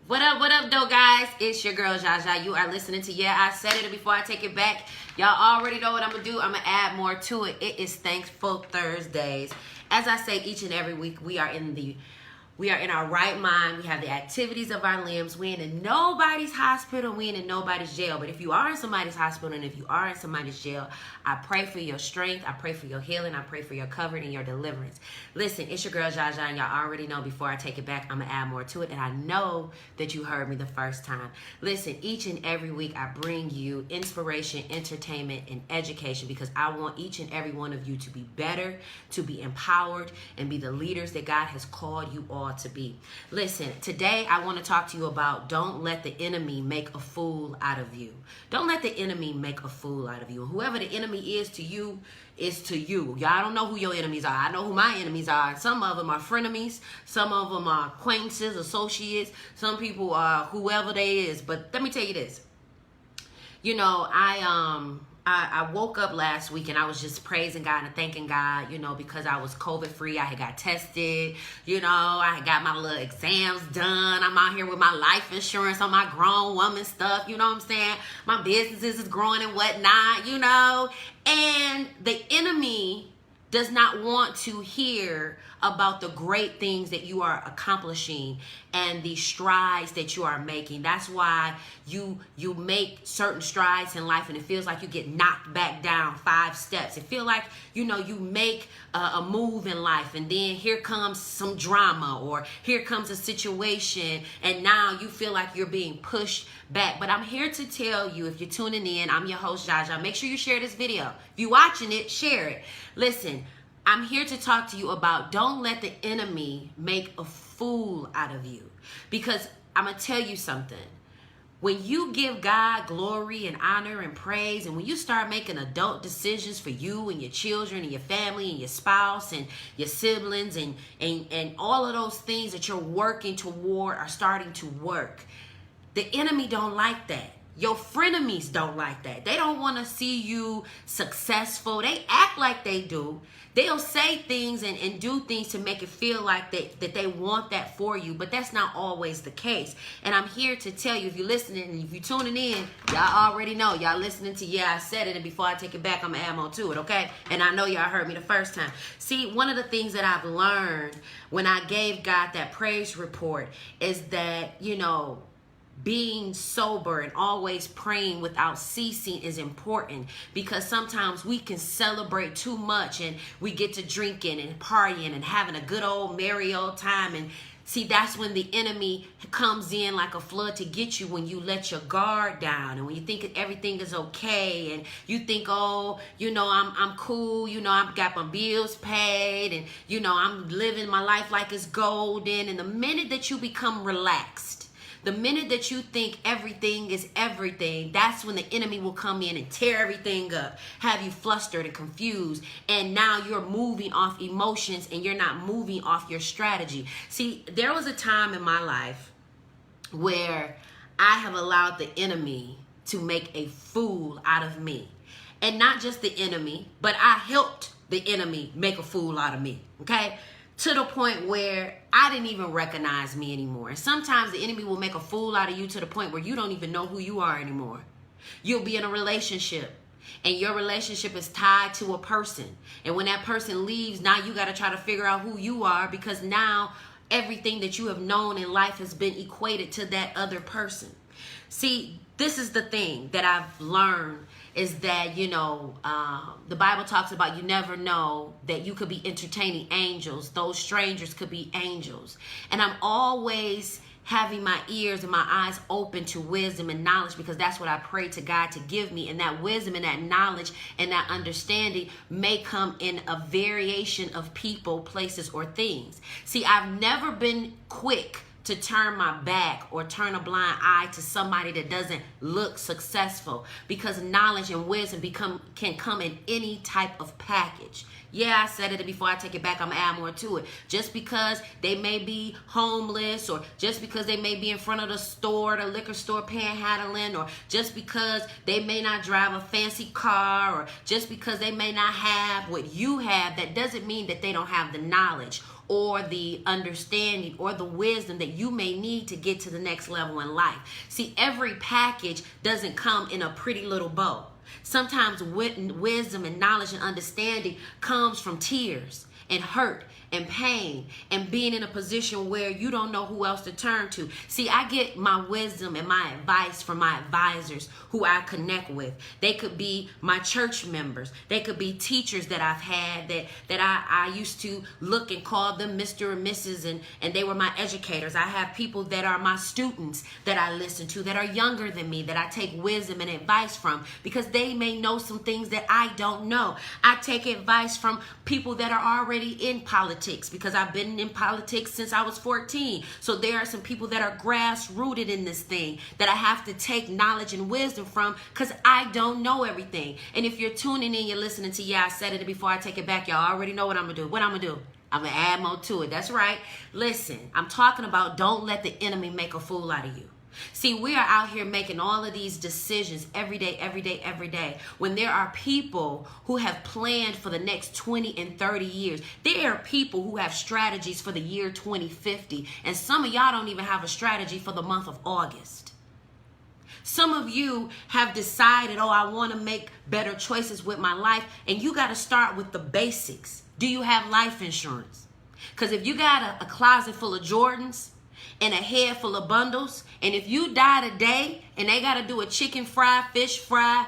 What up, though, guys? It's your girl, Zsa Zsa. You are listening to Yeah, I Said It, and before I take it back, y'all already know what I'm going to do. I'm going to add more to it. It is Thankful Thursdays. As I say each and every week, we are in our right mind. We have the activities of our limbs. We ain't in nobody's hospital. We ain't in nobody's jail. But if you are in somebody's hospital and if you are in somebody's jail, I pray for your strength. I pray for your healing. I pray for your covering and your deliverance. Listen, it's your girl, Zsa Zsa, and y'all already know before I take it back, I'm going to add more to it. And I know that you heard me the first time. Listen, each and every week, I bring you inspiration, entertainment, and education because I want each and every one of you to be better, to be empowered, and be the leaders that God has called you all to be. Listen, today I want to talk to you about don't let the enemy make a fool out of you. Don't let the enemy make a fool out of you. Whoever the enemy is to you is to you. Y'all don't know who your enemies are. I know who my enemies are. Some of them are frenemies. Some of them are acquaintances, associates. Some people are whoever they is. But let me tell you this. You know, I woke up last week and I was just praising God and thanking God, you know, because I was COVID-free. I had got tested, you know, I had got my little exams done. I'm out here with my life insurance on my grown woman stuff, you know what I'm saying? My businesses is growing and whatnot, you know, and the enemy does not want to hear about the great things that you are accomplishing and the strides that you are making. That's why you make certain strides in life and it feels like you get knocked back down 5 steps. It feels like, you know, you make a move in life and then here comes some drama or here comes a situation and now you feel like you're being pushed back. But I'm here to tell you, if you're tuning in, I'm your host, Zsa Zsa. Make sure you share this video. If you're watching it, share it. Listen, I'm here to talk to you about don't let the enemy make a fool out of you. Because I'm going to tell you something. When you give God glory and honor and praise, and when you start making adult decisions for you and your children and your family and your spouse and your siblings and all of those things that you're working toward are starting to work, the enemy don't like that. Your frenemies don't like that. They don't want to see you successful. They act like they do. They'll say things and do things to make it feel like that they want that for you, but that's not always the case. And I'm here to tell you, if you're listening and if you're tuning in, y'all already know. Y'all listening to Yeah, I Said It, and before I take it back, I'm going to add more to it, okay? And I know y'all heard me the first time. See, one of the things that I've learned when I gave God that praise report is that, you know, being sober and always praying without ceasing is important because sometimes we can celebrate too much and we get to drinking and partying and having a good old merry old time. And see, that's when the enemy comes in like a flood to get you when you let your guard down and when you think everything is okay and you think, oh, you know, I'm cool, you know, I've got my bills paid and, you know, I'm living my life like it's golden. And the minute that you become relaxed, the minute that you think everything is everything, that's when the enemy will come in and tear everything up, have you flustered and confused, and now you're moving off emotions and you're not moving off your strategy. See, there was a time in my life where I have allowed the enemy to make a fool out of me. And not just the enemy, but I helped the enemy make a fool out of me, okay? To the point where I didn't even recognize me anymore. And sometimes the enemy will make a fool out of you to the point where you don't even know who you are anymore. You'll be in a relationship and your relationship is tied to a person. And when that person leaves, now you got to try to figure out who you are because now everything that you have known in life has been equated to that other person. See, this is the thing that I've learned is that, you know, the Bible talks about you never know that you could be entertaining angels. Those strangers could be angels. And I'm always having my ears and my eyes open to wisdom and knowledge because that's what I pray to God to give me. And that wisdom and that knowledge and that understanding may come in a variation of people, places, or things. See, I've never been quick to turn my back or turn a blind eye to somebody that doesn't look successful because knowledge and wisdom can come in any type of package. Yeah, I said it before I take it back, I'm going to add more to it. Just because they may be homeless or just because they may be in front of the store, the liquor store panhandling, or just because they may not drive a fancy car or just because they may not have what you have, that doesn't mean that they don't have the knowledge or the understanding or the wisdom that you may need to get to the next level in life. See, every package doesn't come in a pretty little bow. Sometimes wisdom and knowledge and understanding comes from tears and hurt and pain and being in a position where you don't know who else to turn to. See, I get my wisdom and my advice from my advisors who I connect with. They could be my church members. They could be teachers that I've had that I used to look and call them Mr. and Mrs. and they were my educators. I have people that are my students that I listen to that are younger than me that I take wisdom and advice from because they may know some things that I don't know. I take advice from people that are already in politics because I've been in politics since I was 14. So there are some people that are grass-rooted in this thing that I have to take knowledge and wisdom from because I don't know everything. And if you're tuning in, you're listening to I Said It, and before I take it back, y'all already know what I'm going to do. What I'm going to do? I'm going to add more to it. That's right. Listen, I'm talking about don't let the enemy make a fool out of you. See, we are out here making all of these decisions every day, when there are people who have planned for the next 20 and 30 years. There are people who have strategies for the year 2050, and some of y'all don't even have a strategy for the month of August. Some of you have decided, oh, I want to make better choices with my life, and you got to start with the basics. Do you have life insurance? Because if you got a closet full of Jordans, and a head full of bundles, and if you die today and they got to do a chicken fry, fish fry,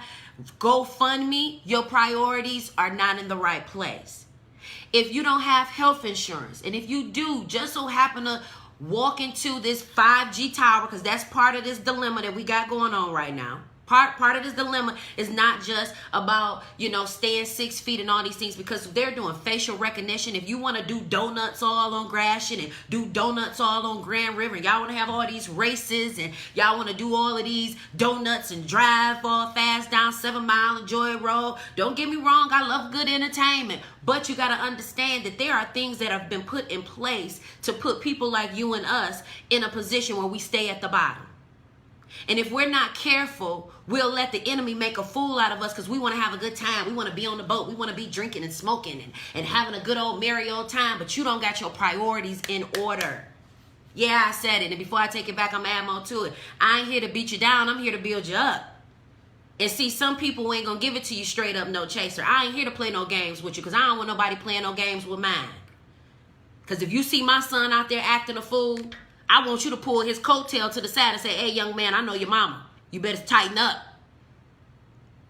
GoFundMe, your priorities are not in the right place. If you don't have health insurance, and if you do just so happen to walk into this 5G tower, because that's part of this dilemma that we got going on right now. Part of this dilemma is not just about, staying 6 feet and all these things, because they're doing facial recognition. If you want to do donuts all on Gratiot and do donuts all on Grand River, and y'all want to have all these races and y'all want to do all of these donuts and drive all fast down 7 Mile and Joy Road. Don't get me wrong, I love good entertainment, but you got to understand that there are things that have been put in place to put people like you and us in a position where we stay at the bottom. And if we're not careful, we'll let the enemy make a fool out of us because we want to have a good time. We want to be on the boat. We want to be drinking and smoking and having a good old merry old time, but you don't got your priorities in order. Yeah, I said it. And before I take it back, I'm going to add more to it. I ain't here to beat you down. I'm here to build you up. And see, some people ain't going to give it to you straight up, no chaser. I ain't here to play no games with you because I don't want nobody playing no games with mine. Because if you see my son out there acting a fool, I want you to pull his coattail to the side and say, hey, young man, I know your mama. You better tighten up.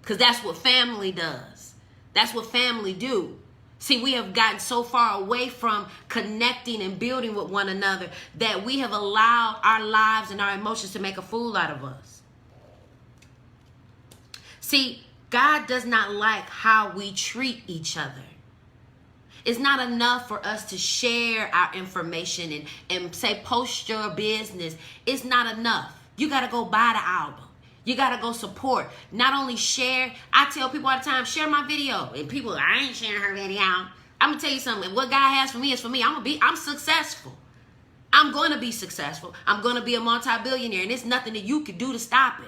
Because that's what family does. That's what family do. See, we have gotten so far away from connecting and building with one another that we have allowed our lives and our emotions to make a fool out of us. See, God does not like how we treat each other. It's not enough for us to share our information and say, post your business. It's not enough. You got to go buy the album. You got to go support. Not only share. I tell people all the time, share my video. And people, I ain't sharing her video. I'm going to tell you something. What God has for me is for me. I'm successful. I'm going to be successful. I'm going to be a multi-billionaire. And there's nothing that you can do to stop it.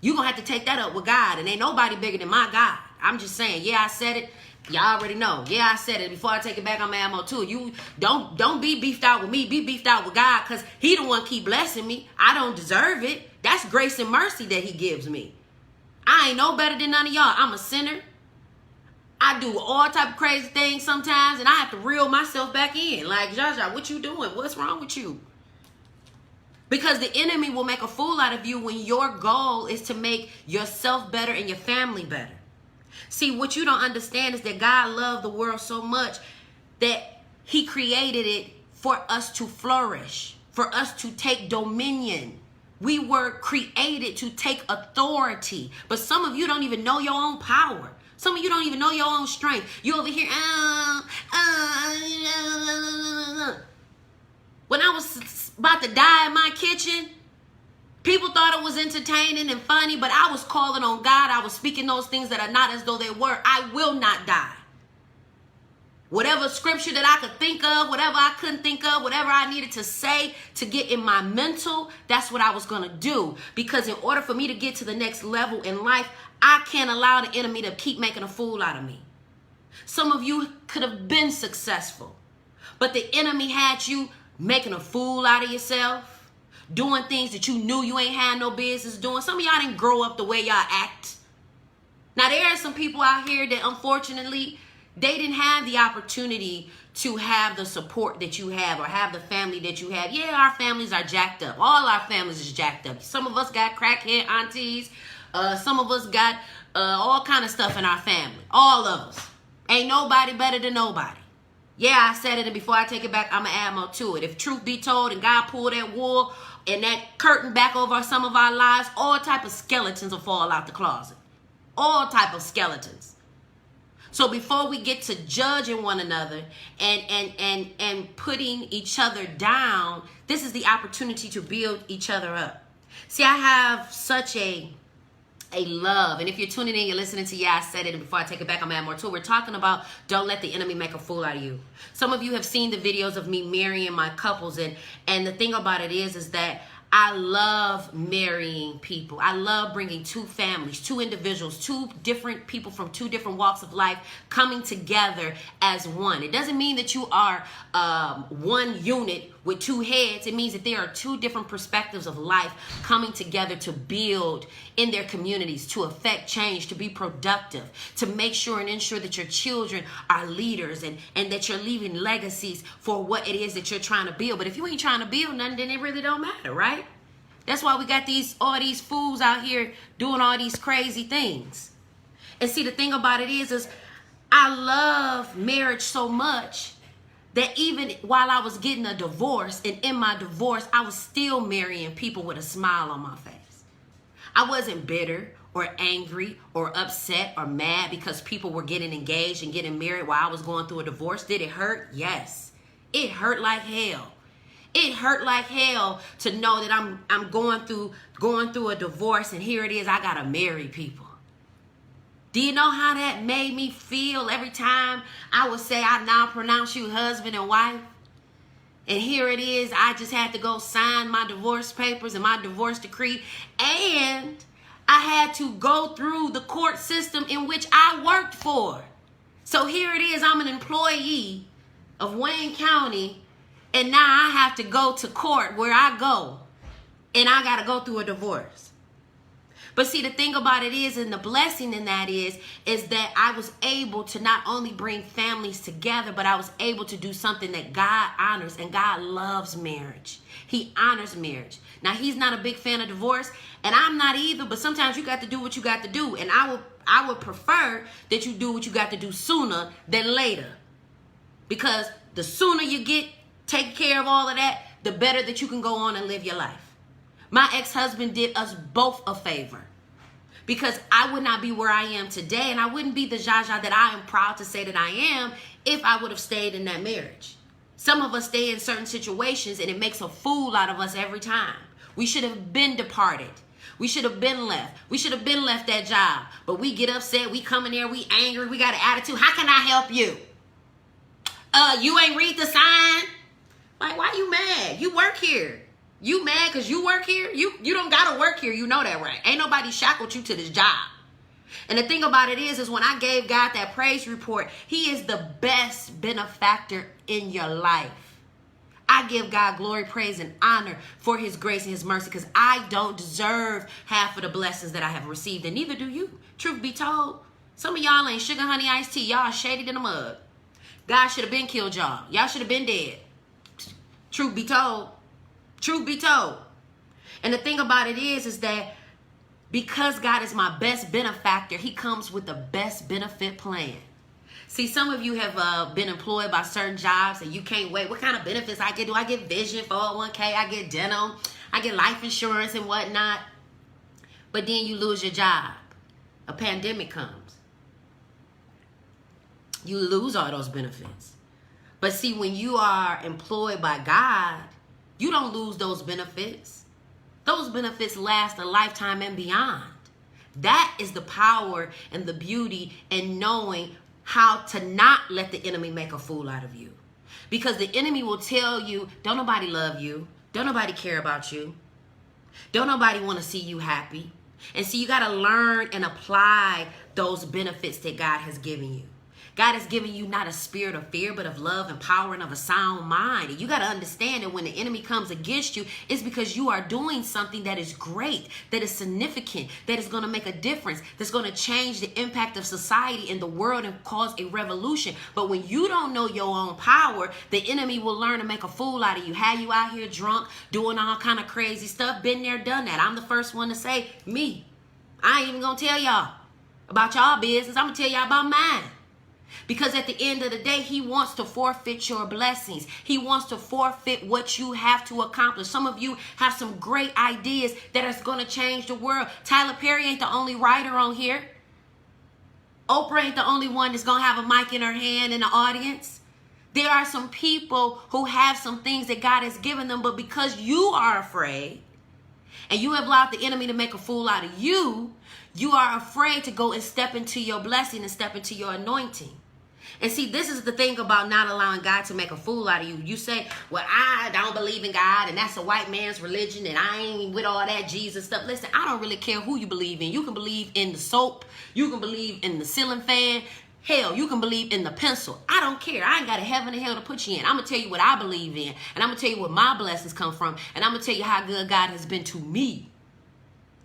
You're going to have to take that up with God. And ain't nobody bigger than my God. I'm just saying, yeah, I said it. Y'all already know. Yeah, I said it. Before I take it back, I'm ammo too. You don't be beefed out with me. Be beefed out with God, because he the one keep blessing me. I don't deserve it. That's grace and mercy that he gives me. I ain't no better than none of y'all. I'm a sinner. I do all type of crazy things sometimes, and I have to reel myself back in. Like, Zsa Zsa, what you doing? What's wrong with you? Because the enemy will make a fool out of you when your goal is to make yourself better and your family better. See, what you don't understand is that God loved the world so much that he created it for us to flourish, for us to take dominion. We were created to take authority. But some of you don't even know your own power. Some of you don't even know your own strength. You over here, when I was about to die in my kitchen, people thought it was entertaining and funny, but I was calling on God. I was speaking those things that are not as though they were. I will not die. Whatever scripture that I could think of, whatever I couldn't think of, whatever I needed to say to get in my mental, that's what I was going to do. Because in order for me to get to the next level in life, I can't allow the enemy to keep making a fool out of me. Some of you could have been successful, But the enemy had you making a fool out of yourself, doing things that you knew you ain't had no business doing. Some of y'all didn't grow up the way y'all act. Now, there are some people out here that, unfortunately, they didn't have the opportunity to have the support that you have or have the family that you have. Yeah, our families are jacked up. All our families is jacked up. Some of us got crackhead aunties. Some of us got all kind of stuff in our family. All of us. Ain't nobody better than nobody. Yeah, I said it, and before I take it back, I'm going to add more to it. If truth be told and God pulled that wool and that curtain back over some of our lives, all type of skeletons will fall out the closet. All type of skeletons. So before we get to judging one another and putting each other down, this is the opportunity to build each other up. See, I have such a love. And if you're tuning in, you're listening to I Said It, and before I take it back, I'm going to add more to it. We're talking about don't let the enemy make a fool out of you. Some of you have seen the videos of me marrying my couples. And the thing about it is that I love marrying people. I love bringing two families, two individuals, two different people from two different walks of life coming together as one. It doesn't mean that you are one unit with two heads. It means that there are two different perspectives of life coming together to build in their communities, to affect change, to be productive, to make sure and ensure that your children are leaders and that you're leaving legacies for what it is that you're trying to build. But if you ain't trying to build nothing, then it really don't matter, right? That's why we got all these fools out here doing all these crazy things. And see, the thing about it is I love marriage so much that even while I was getting a divorce, and in my divorce, I was still marrying people with a smile on my face. I wasn't bitter or angry or upset or mad because people were getting engaged and getting married while I was going through a divorce. Did it hurt? Yes. It hurt like hell. It hurt like hell to know that I'm going through a divorce, and here it is, I gotta marry people. Do you know how that made me feel every time I would say, I now pronounce you husband and wife? And here it is, I just had to go sign my divorce papers and my divorce decree. And I had to go through the court system in which I worked for. So here it is, I'm an employee of Wayne County, and now I have to go to court where I go, and I got to go through a divorce. But see, the thing about it is, and the blessing in that is that I was able to not only bring families together, but I was able to do something that God honors, and God loves marriage. He honors marriage. Now, he's not a big fan of divorce, and I'm not either, but sometimes you got to do what you got to do, and I would prefer that you do what you got to do sooner than later, because the sooner you get taking care of all of that, the better that you can go on and live your life. My ex-husband did us both a favor, because I would not be where I am today, and I wouldn't be the Zsa Zsa that I am proud to say that I am if I would have stayed in that marriage. Some of us stay in certain situations, and it makes a fool out of us every time. We should have been departed. We should have been left. We should have been left that job. But we get upset. We come in there. We angry. We got an attitude. How can I help you? You ain't read the sign? Like, why you mad? You work here. You mad because you work here? You don't got to work here. You know that, right? Ain't nobody shackled you to this job. And the thing about it is when I gave God that praise report, he is the best benefactor in your life. I give God glory, praise, and honor for his grace and his mercy, because I don't deserve half of the blessings that I have received, and neither do you. Truth be told, some of y'all ain't sugar, honey, iced tea. Y'all shaded in the mud. God should have been killed y'all. Y'all should have been dead. Truth be told. Truth be told. And the thing about it is that because God is my best benefactor, he comes with the best benefit plan. See, some of you have been employed by certain jobs and you can't wait. What kind of benefits I get? Do I get vision, 401k? I get dental. I get life insurance and whatnot. But then you lose your job. A pandemic comes. You lose all those benefits. But see, when you are employed by God, you don't lose those benefits. Those benefits last a lifetime and beyond. That is the power and the beauty in knowing how to not let the enemy make a fool out of you. Because the enemy will tell you, don't nobody love you. Don't nobody care about you. Don't nobody want to see you happy. And so you got to learn and apply those benefits that God has given you. God has given you not a spirit of fear, but of love and power and of a sound mind. And you got to understand that when the enemy comes against you, it's because you are doing something that is great, that is significant, that is going to make a difference, that's going to change the impact of society in the world and cause a revolution. But when you don't know your own power, the enemy will learn to make a fool out of you. Have you out here drunk, doing all kind of crazy stuff? Been there, done that. I'm the first one to say, me. I ain't even going to tell y'all about y'all business. I'm going to tell y'all about mine. Because at the end of the day, he wants to forfeit your blessings. He wants to forfeit what you have to accomplish. Some of you have some great ideas that is going to change the world. Tyler Perry ain't the only writer on here. Oprah ain't the only one that's going to have a mic in her hand in the audience. There are some people who have some things that God has given them, but because you are afraid and you have allowed the enemy to make a fool out of you, you are afraid to go and step into your blessing and step into your anointing. And see, this is the thing about not allowing God to make a fool out of you. You say, well, I don't believe in God, and that's a white man's religion, and I ain't with all that Jesus stuff. Listen, I don't really care who you believe in. You can believe in the soap. You can believe in the ceiling fan. Hell, you can believe in the pencil. I don't care. I ain't got a heaven and hell to put you in. I'm going to tell you what I believe in, and I'm going to tell you where my blessings come from, and I'm going to tell you how good God has been to me.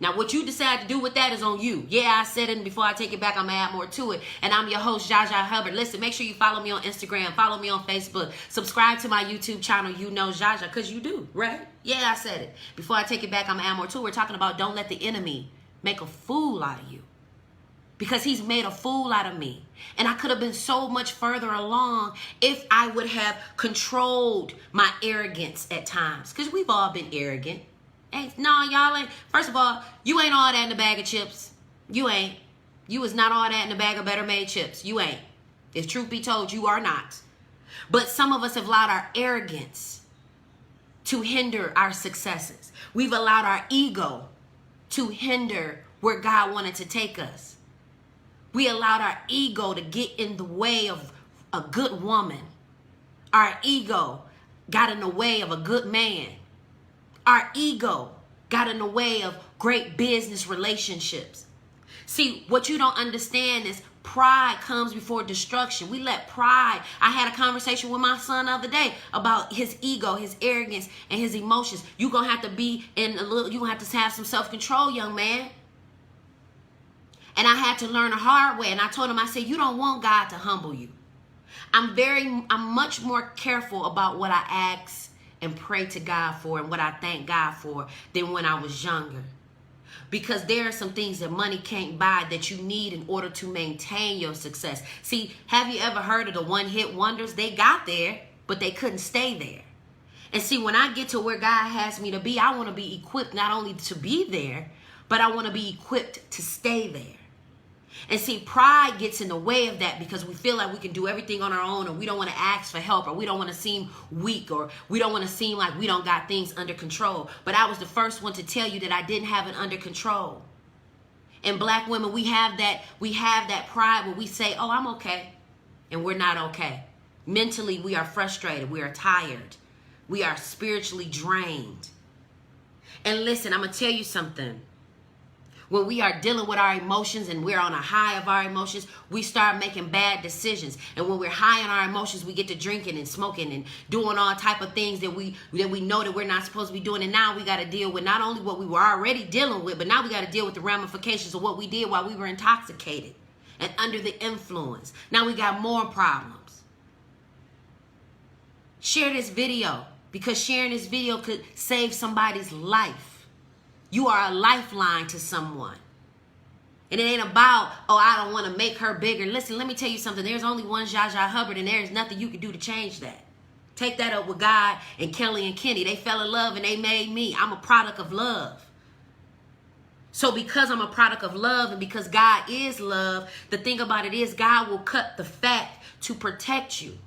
Now, what you decide to do with that is on you. Yeah, I said it, and before I take it back, I'm going to add more to it. And I'm your host, Zsa Zsa Hubbard. Listen, make sure you follow me on Instagram. Follow me on Facebook. Subscribe to my YouTube channel, You Know Zsa Zsa, because you do, right? Yeah, I said it. Before I take it back, I'm going to add more to it. We're talking about don't let the enemy make a fool out of you. Because he's made a fool out of me. And I could have been so much further along if I would have controlled my arrogance at times. Because we've all been arrogant. No, y'all ain't. First of all, you ain't all that in the bag of chips. You ain't. You is not all that in the bag of better made chips. You ain't. If truth be told, you are not. But some of us have allowed our arrogance to hinder our successes. We've allowed our ego to hinder where God wanted to take us. We allowed our ego to get in the way of a good woman. Our ego got in the way of a good man. Our ego got in the way of great business relationships. See, what you don't understand is pride comes before destruction. We let pride. I had a conversation with my son the other day about his ego, his arrogance, and his emotions. You're going to have to be in a little, you're going to have some self-control, young man. And I had to learn the hard way. And I told him, I said, you don't want God to humble you. I'm much more careful about what I ask and pray to God for and what I thank God for than when I was younger. Because there are some things that money can't buy that you need in order to maintain your success. See, have you ever heard of the one-hit wonders? They got there, but they couldn't stay there. And see, when I get to where God has me to be, I want to be equipped not only to be there, but I want to be equipped to stay there. And see, pride gets in the way of that because we feel like we can do everything on our own, or we don't want to ask for help, or we don't want to seem weak, or we don't want to seem like we don't got things under control. But I was the first one to tell you that I didn't have it under control. And black women, we have that pride where we say, oh, I'm okay. And we're not okay. Mentally, we are frustrated. We are tired. We are spiritually drained. And listen, I'm going to tell you something. When we are dealing with our emotions and we're on a high of our emotions, we start making bad decisions. And when we're high on our emotions, we get to drinking and smoking and doing all type of things that we know that we're not supposed to be doing. And now we got to deal with not only what we were already dealing with, but now we got to deal with the ramifications of what we did while we were intoxicated and under the influence. Now we got more problems. Share this video, because sharing this video could save somebody's life. You are a lifeline to someone. And it ain't about, oh, I don't want to make her bigger. Listen, let me tell you something. There's only one Zsa Zsa Hubbard, and there's nothing you can do to change that. Take that up with God and Kelly and Kenny. They fell in love and they made me. I'm a product of love. So because I'm a product of love and because God is love, the thing about it is God will cut the fat to protect you.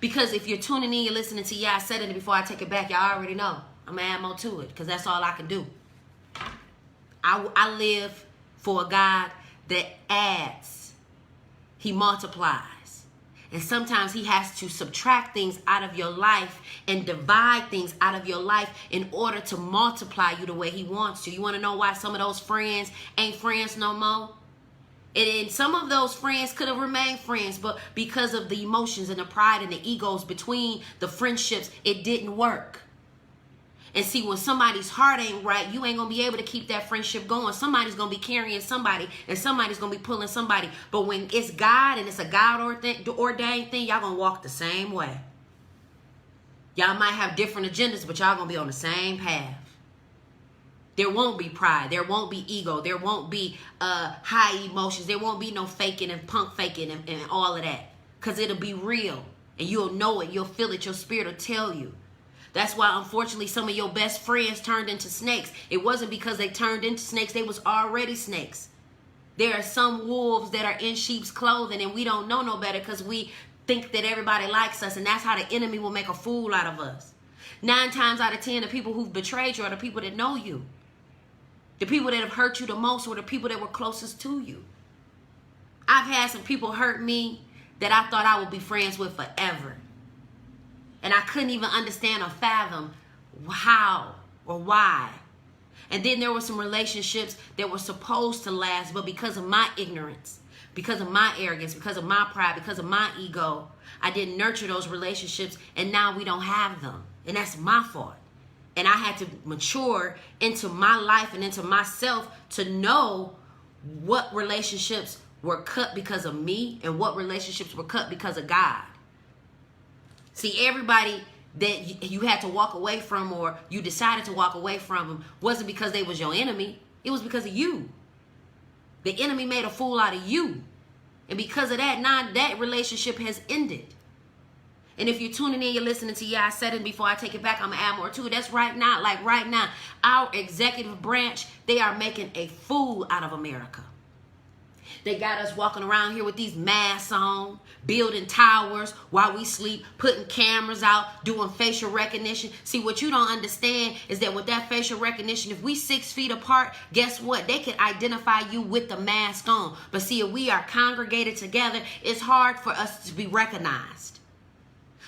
Because if you're tuning in, you're listening to, yeah, I said it before I take it back, y'all already know. I'm going to add more to it because that's all I can do. I live for a God that adds. He multiplies. And sometimes he has to subtract things out of your life and divide things out of your life in order to multiply you the way he wants to. You want to know why some of those friends ain't friends no more? And some of those friends could have remained friends, but because of the emotions and the pride and the egos between the friendships, it didn't work. And see, when somebody's heart ain't right, you ain't going to be able to keep that friendship going. Somebody's going to be carrying somebody, and somebody's going to be pulling somebody. But when it's God and it's a God-ordained thing, y'all going to walk the same way. Y'all might have different agendas, but y'all going to be on the same path. There won't be pride. There won't be ego. There won't be high emotions. There won't be no faking and punk faking and all of that. Because it'll be real. And you'll know it. You'll feel it. Your spirit will tell you. That's why, unfortunately, some of your best friends turned into snakes. It wasn't because they turned into snakes. They was already snakes. There are some wolves that are in sheep's clothing, and we don't know no better because we think that everybody likes us, and that's how the enemy will make a fool out of us. 9 times out of 10, the people who've betrayed you are the people that know you. The people that have hurt you the most were the people that were closest to you. I've had some people hurt me that I thought I would be friends with forever. And I couldn't even understand or fathom how or why. And then there were some relationships that were supposed to last, but because of my ignorance, because of my arrogance, because of my pride, because of my ego, I didn't nurture those relationships, and now we don't have them. And that's my fault. And I had to mature into my life and into myself to know what relationships were cut because of me and what relationships were cut because of God. See, everybody that you had to walk away from or you decided to walk away from them wasn't because they was your enemy. It was because of you. The enemy made a fool out of you. And because of that, now that relationship has ended. And if you're tuning in, you're listening to, I said it before I take it back, I'm going to add more to it. That's right now, like right now, our executive branch, they are making a fool out of America. They got us walking around here with these masks on, building towers while we sleep, putting cameras out, doing facial recognition. See, what you don't understand is that with that facial recognition, if we 6 feet apart, guess what? They can identify you with the mask on. But see, if we are congregated together, it's hard for us to be recognized.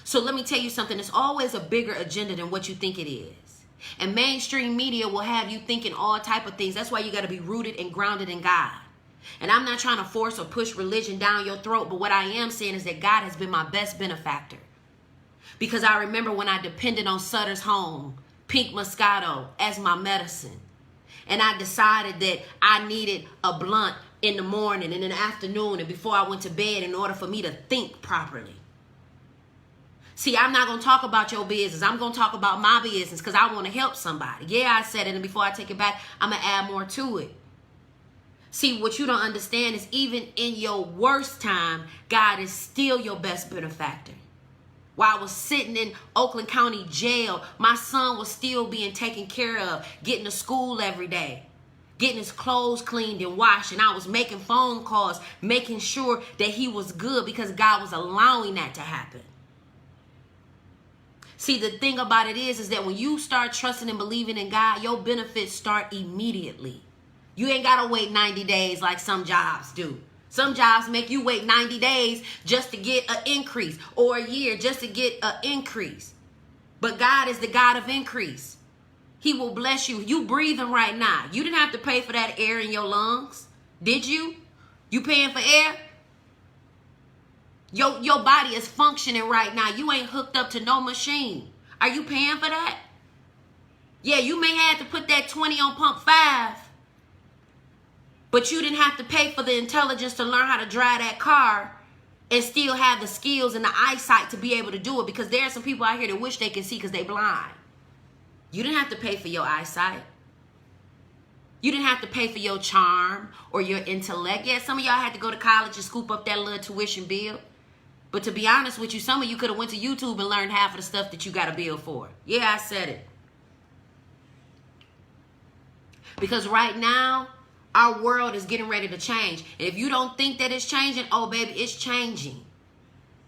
So let me tell you something. It's always a bigger agenda than what you think it is. And mainstream media will have you thinking all type of things. That's why you got to be rooted and grounded in God. And I'm not trying to force or push religion down your throat, but what I am saying is that God has been my best benefactor. Because I remember when I depended on Sutter's Home, Pink Moscato, as my medicine. And I decided that I needed a blunt in the morning and in the afternoon and before I went to bed in order for me to think properly. See, I'm not going to talk about your business. I'm going to talk about my business because I want to help somebody. Yeah, I said it, and before I take it back, I'm going to add more to it. See, what you don't understand is even in your worst time, God is still your best benefactor. While I was sitting in Oakland County Jail, my son was still being taken care of, getting to school every day, getting his clothes cleaned and washed, and I was making phone calls, making sure that he was good because God was allowing that to happen. See, the thing about it is that when you start trusting and believing in God, your benefits start immediately. You ain't got to wait 90 days like some jobs do. Some jobs make you wait 90 days just to get an increase, or a year just to get an increase. But God is the God of increase. He will bless you. You breathing right now. You didn't have to pay for that air in your lungs, did you? You paying for air? Your body is functioning right now. You ain't hooked up to no machine. Are you paying for that? Yeah, you may have to put that 20 on pump 5. But you didn't have to pay for the intelligence to learn how to drive that car and still have the skills and the eyesight to be able to do it. Because there are some people out here that wish they can see because they blind. You didn't have to pay for your eyesight. You didn't have to pay for your charm or your intellect. Yeah, some of y'all had to go to college and scoop up that little tuition bill. But to be honest with you, some of you could have went to YouTube and learned half of the stuff that you got a bill for. Yeah, I said it. Because right now, our world is getting ready to change. And if you don't think that it's changing, oh, baby, it's changing.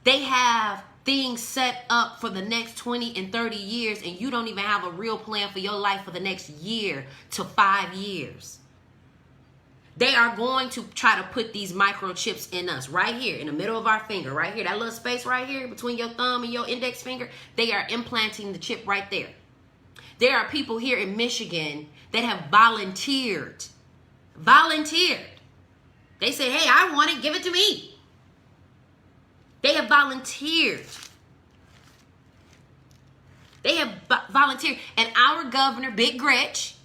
They have things set up for the next 20 and 30 years, and you don't even have a real plan for your life for the next year to 5 years. They are going to try to put these microchips in us right here in the middle of our finger, right here. That little space right here between your thumb and your index finger, they are implanting the chip right there. There are people here in Michigan that have volunteered. They They said, hey, I want it, give it to me. They have volunteered. They have volunteered. And our governor, Big Gretch,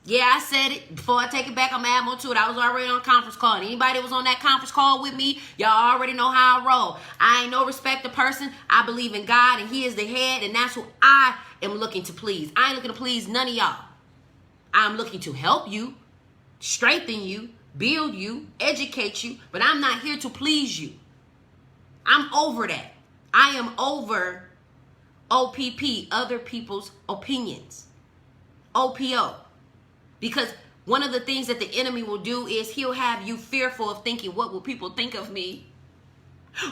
yeah, I said it. Before I take it back, I'm going to add more to it. I was already on a conference call. And anybody that was on that conference call with me, y'all already know how I roll. I ain't no respecter person. I believe in God, and he is the head, and that's who I am looking to please. I ain't looking to please none of y'all. I'm looking to help you, strengthen you, build you, educate you, but I'm not here to please you. I'm over that. I am over OPP, other people's opinions. OPO. Because one of the things that the enemy will do is he'll have you fearful of thinking, what will people think of me?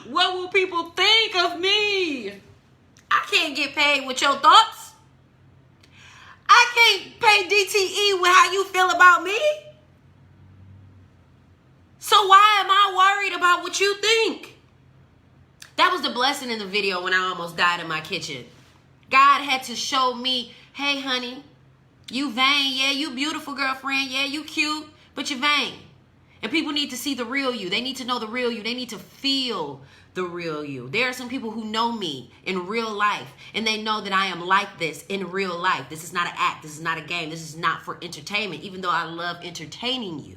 What will people think of me? I can't get paid with your thoughts. I can't pay DTE with how you feel about me. So why am I worried about what you think? That was the blessing in the video when I almost died in my kitchen. God had to show me, hey, honey, you vain. Yeah, you beautiful, girlfriend. Yeah, you cute, but you're vain. And people need to see the real you. They need to know the real you. They need to feel the real you. There are some people who know me in real life, and they know that I am like this in real life. This is not an act. This is not a game. This is not for entertainment, even though I love entertaining you.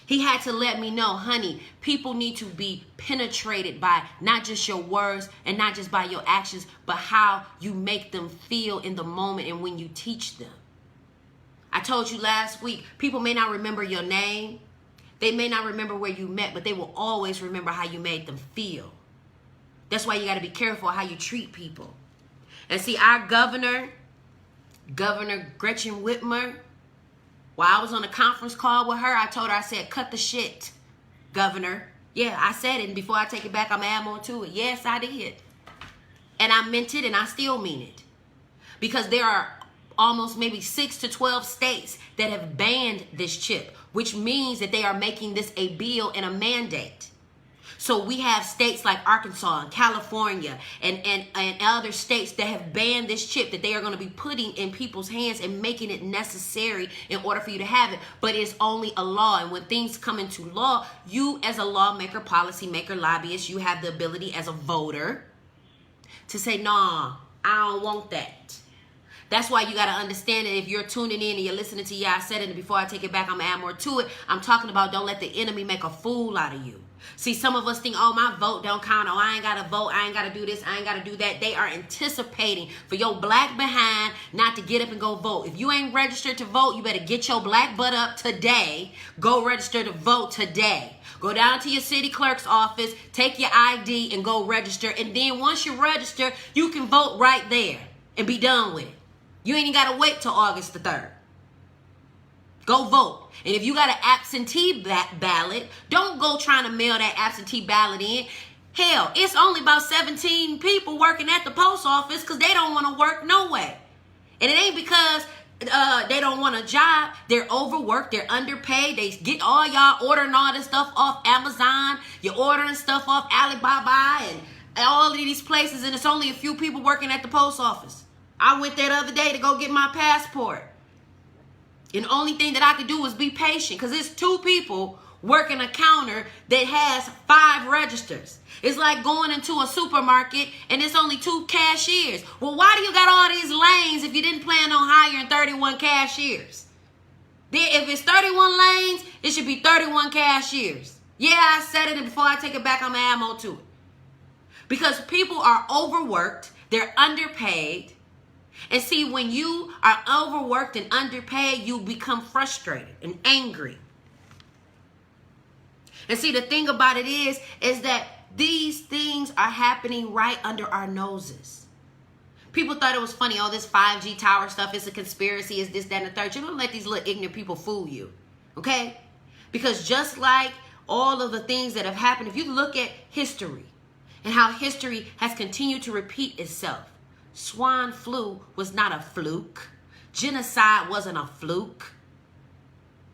He had to let me know, honey, people need to be penetrated by not just your words and not just by your actions, but how you make them feel in the moment and when you teach them. I told you last week, people may not remember your name. They may not remember where you met, but they will always remember how you made them feel. That's why you got to be careful how you treat people. And see, our Governor Gretchen Whitmer, while I was on a conference call with her, I told her, I said, cut the shit, Governor. Yeah, I said it, and before I take it back, I'm going to add more to it. Yes, I did. And I meant it, and I still mean it. Because there are almost maybe 6 to 12 states that have banned this chip, which means that they are making this a bill and a mandate. So we have states like Arkansas and California and other states that have banned this chip that they are going to be putting in people's hands and making it necessary in order for you to have it. But it's only a law. And when things come into law, you as a lawmaker, policymaker, lobbyist, you have the ability as a voter to say, nah, I don't want that. That's why you got to understand that if you're tuning in and you're listening to, yeah, I said it, and before I take it back, I'm going to add more to it. I'm talking about don't let the enemy make a fool out of you. See, some of us think, oh, my vote don't count. Oh, I ain't got to vote. I ain't got to do this. I ain't got to do that. They are anticipating for your black behind not to get up and go vote. If you ain't registered to vote, you better get your black butt up today. Go register to vote today. Go down to your city clerk's office, take your ID, and go register. And then once you register, you can vote right there and be done with it. You ain't even got to wait till August the 3rd. Go vote. And if you got an absentee ballot, don't go trying to mail that absentee ballot in. Hell, it's only about 17 people working at the post office because they don't want to work no way. And it ain't because they don't want a job. They're overworked. They're underpaid. They get all y'all ordering all this stuff off Amazon. You're ordering stuff off Alibaba and all of these places, and it's only a few people working at the post office. I went there the other day to go get my passport. And the only thing that I could do was be patient because it's 2 people working a counter that has 5 registers. It's like going into a supermarket and it's only 2 cashiers. Well, why do you got all these lanes if you didn't plan on hiring 31 cashiers? If it's 31 lanes, it should be 31 cashiers. Yeah, I said it, and before I take it back, I'm going to add more to it. Because people are overworked, they're underpaid. And see, when you are overworked and underpaid, you become frustrated and angry. And see, the thing about it is that these things are happening right under our noses. People thought it was funny. Oh, this 5G tower stuff is a conspiracy. Is this, that, and the third. You don't let these little ignorant people fool you. Okay? Because just like all of the things that have happened, if you look at history and how history has continued to repeat itself, Swan flu was not a fluke. Genocide wasn't a fluke.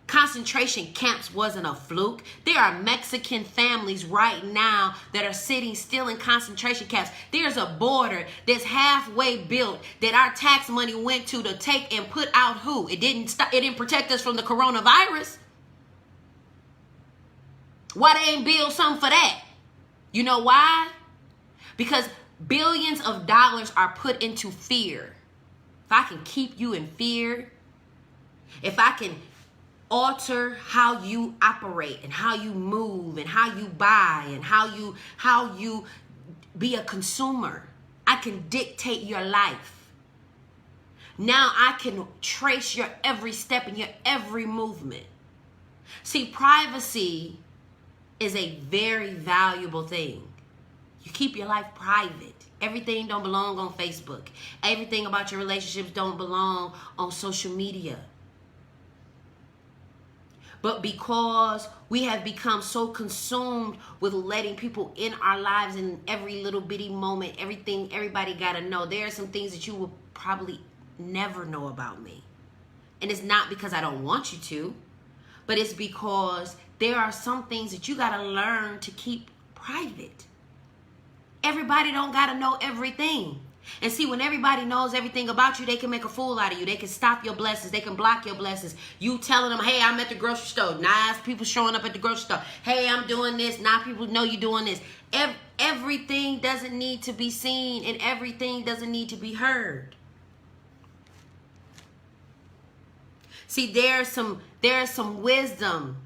Concentration camps wasn't a fluke. There are Mexican families right now that are sitting still in concentration camps. There's a border that's halfway built that our tax money went to take and put out who? It didn't protect us from the coronavirus. Why they ain't build something for that? You know why? Because billions of dollars are put into fear. If I can keep you in fear, if I can alter how you operate and how you move and how you buy and how you be a consumer, I can dictate your life. Now I can trace your every step and your every movement. See, privacy is a very valuable thing. You keep your life private. Everything don't belong on Facebook. Everything about your relationships don't belong on social media. But because we have become so consumed with letting people in our lives in every little bitty moment, everything everybody got to know, there are some things that you will probably never know about me. And it's not because I don't want you to, but it's because there are some things that you got to learn to keep private. Everybody don't got to know everything. And see, when everybody knows everything about you, they can make a fool out of you. They can stop your blessings. They can block your blessings. You telling them, hey, I'm at the grocery store. Now people showing up at the grocery store. Hey, I'm doing this. Now people know you're doing this. Everything doesn't need to be seen, and everything doesn't need to be heard. See, there's some wisdom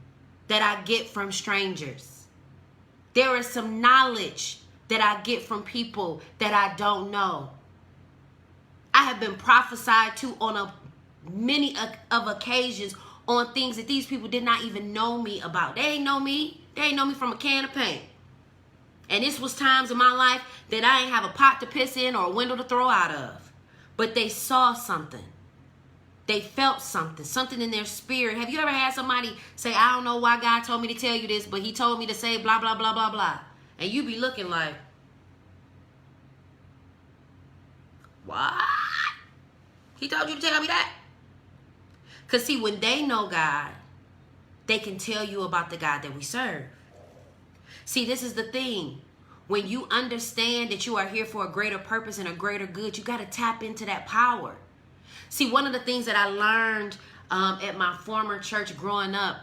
that I get from strangers. There is some knowledge that I get from people that I don't know. I have been prophesied to on many of occasions on things that these people did not even know me about. They ain't know me. They ain't know me from a can of paint. And this was times in my life that I ain't have a pot to piss in or a window to throw out of. But they saw something. They felt something in their spirit. Have you ever had somebody say, I don't know why God told me to tell you this, but he told me to say blah, blah, blah, blah, blah. And you be looking like, what? He told you to tell me that? Because see, when they know God, they can tell you about the God that we serve. See, this is the thing. When you understand that you are here for a greater purpose and a greater good, you got to tap into that power. See, one of the things that I learned at my former church growing up,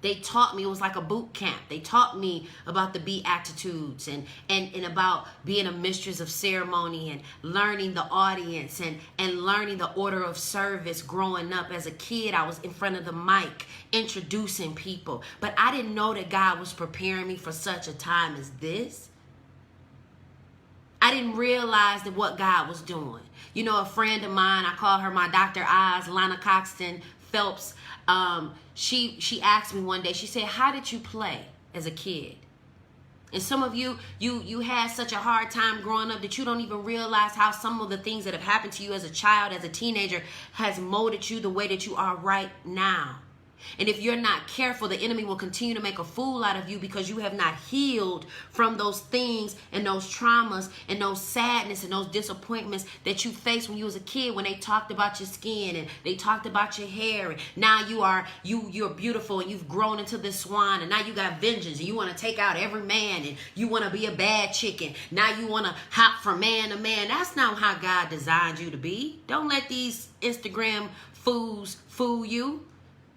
they taught me, it was like a boot camp. They taught me about the Beatitudes and about being a mistress of ceremony and learning the audience and learning the order of service growing up. As a kid, I was in front of the mic introducing people. But I didn't know that God was preparing me for such a time as this. I didn't realize that what God was doing. You know, a friend of mine, I call her my Dr. Oz, Lana Coxton Phelps. She asked me one day, she said, how did you play as a kid? And some of you had such a hard time growing up that you don't even realize how some of the things that have happened to you as a child, as a teenager, has molded you the way that you are right now. And if you're not careful, the enemy will continue to make a fool out of you because you have not healed from those things and those traumas and those sadness and those disappointments that you faced when you was a kid, when they talked about your skin and they talked about your hair. And now you're beautiful and you've grown into this swan, and now you got vengeance and you want to take out every man and you want to be a bad chicken. Now you want to hop from man to man. That's not how God designed you to be. Don't let these Instagram fools fool you.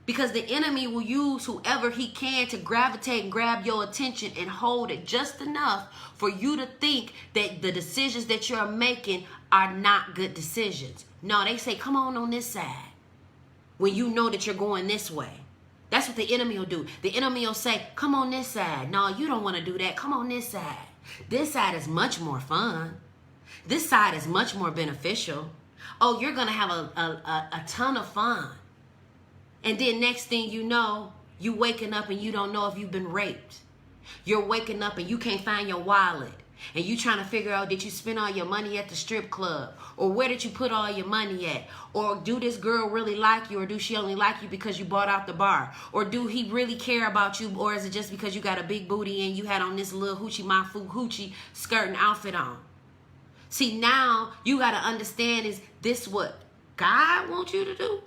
Because the enemy will use whoever he can to gravitate and grab your attention and hold it just enough for you to think that the decisions that you're making are not good decisions. No, they say, come on this side, when you know that you're going this way. That's what the enemy will do. The enemy will say, come on this side. No, you don't want to do that. Come on this side. This side is much more fun. This side is much more beneficial. Oh, you're going to have a ton of fun. And then next thing you know, you waking up and you don't know if you've been raped. You're waking up and you can't find your wallet. And you trying to figure out, did you spend all your money at the strip club? Or where did you put all your money at? Or do this girl really like you? Or do she only like you because you bought out the bar? Or do he really care about you? Or is it just because you got a big booty and you had on this little hoochie mafu hoochie skirt and outfit on? See, now you got to understand, is this what God wants you to do?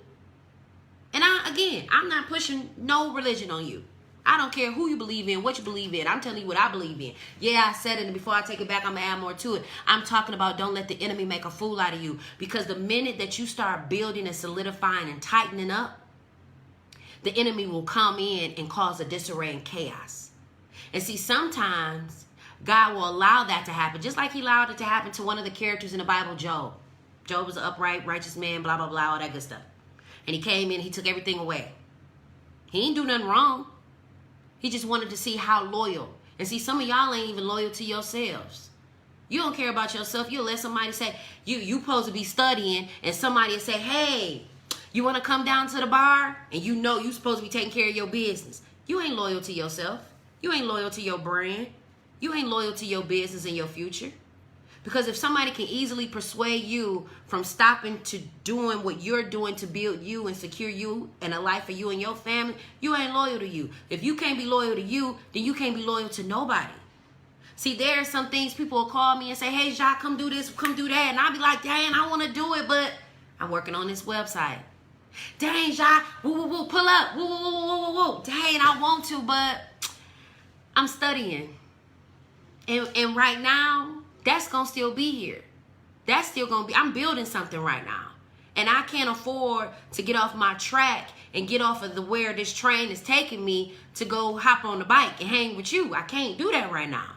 And I'm not pushing no religion on you. I don't care who you believe in, what you believe in. I'm telling you what I believe in. Yeah, I said it, and before I take it back, I'm going to add more to it. I'm talking about don't let the enemy make a fool out of you. Because the minute that you start building and solidifying and tightening up, the enemy will come in and cause a disarray and chaos. And see, sometimes God will allow that to happen, just like he allowed it to happen to one of the characters in the Bible, Job. Job was an upright, righteous man, blah, blah, blah, all that good stuff. And he came in, he took everything away. He ain't do nothing wrong. He just wanted to see how loyal. And see, some of y'all ain't even loyal to yourselves. You don't care about yourself. You'll let somebody say, you supposed to be studying, and somebody will say, hey, you want to come down to the bar? And you know you supposed to be taking care of your business. You ain't loyal to yourself. You ain't loyal to your brand. You ain't loyal to your business and your future. Because if somebody can easily persuade you from stopping to doing what you're doing to build you and secure you and a life for you and your family, you ain't loyal to you. If you can't be loyal to you, then you can't be loyal to nobody. See, there are some things people will call me and say, hey, Zsa, come do this, come do that. And I'll be like, dang, I want to do it, but I'm working on this website. Dang, Zsa, woo, pull up. Woo. Dang, I want to, but I'm studying. And right now, that's going to still be here. That's still going to be, I'm building something right now. And I can't afford to get off my track and get off of where this train is taking me to go hop on the bike and hang with you. I can't do that right now.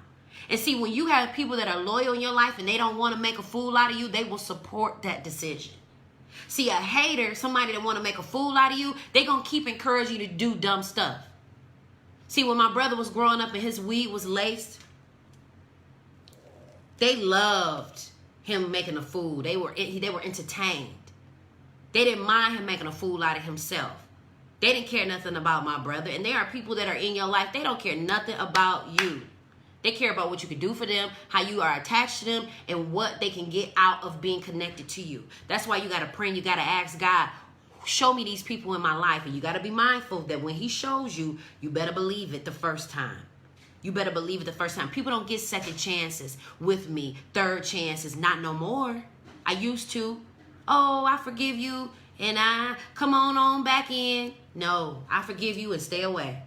And see, when you have people that are loyal in your life and they don't want to make a fool out of you, they will support that decision. See, a hater, somebody that want to make a fool out of you, they going to keep encouraging you to do dumb stuff. See, when my brother was growing up and his weed was laced, they loved him making a fool. They were entertained. They didn't mind him making a fool out of himself. They didn't care nothing about my brother. And there are people that are in your life, they don't care nothing about you. They care about what you can do for them, how you are attached to them, and what they can get out of being connected to you. That's why you got to pray and you got to ask God, show me these people in my life. And you got to be mindful that when he shows you, you better believe it the first time. You better believe it the first time. People don't get second chances with me, third chances, not no more. I used to. Oh, I forgive you, and I come on back in. No, I forgive you and stay away.